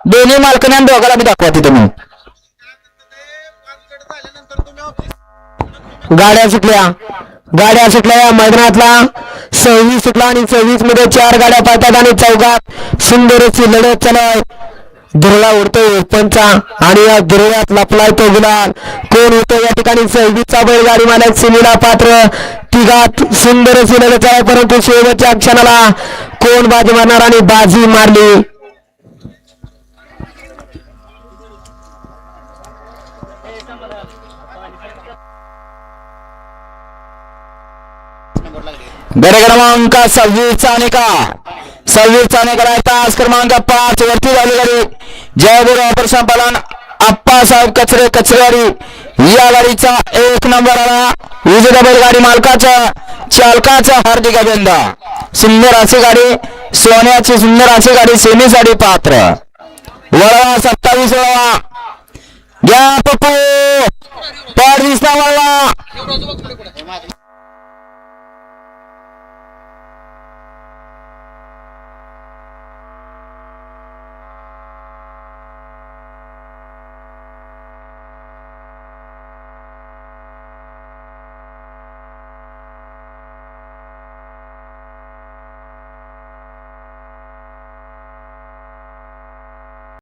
दोन्ही मालकाने आणि दोघाला मी दाखवा तिथे मी गाड्या सुटल्या या मैदानातला 26 सुटला आणि 26 मध्ये 4 गाड्या पाहतात आणि चौघात सुंदर अशी लढत चालू आहे. दुर्ळा उडतोय ओपनचा आणि या दुर्ळ्यात लपलाय तो गुलाल कोण होतो या ठिकाणी 26चा बैलगाडी मालक सुनीला पात्र. तिघात सुंदर अशी लढत आहे परंतु शेवटच्या क्षणाला कोण बाजी मारणार आणि बाजी मारली. गड क्रमांक 26 चा निकाल तास क्रमांक 5 वरती झाली गाडी. जय गुरु ऑपरेशन पालन आप्पासाहेब कचरेवाडी या गाडीचा 1 नंबर आला. विजेता बैलगाडी मालकाचा चालकाचा हार्दिक अभिनंदन. सुंदर अशी गाडी सोन्याची सुंदर अशी गाडी सेमीसाठी पात्र. वळवा 27 वळवा घ्या पप्पू पाड दिसता वळवा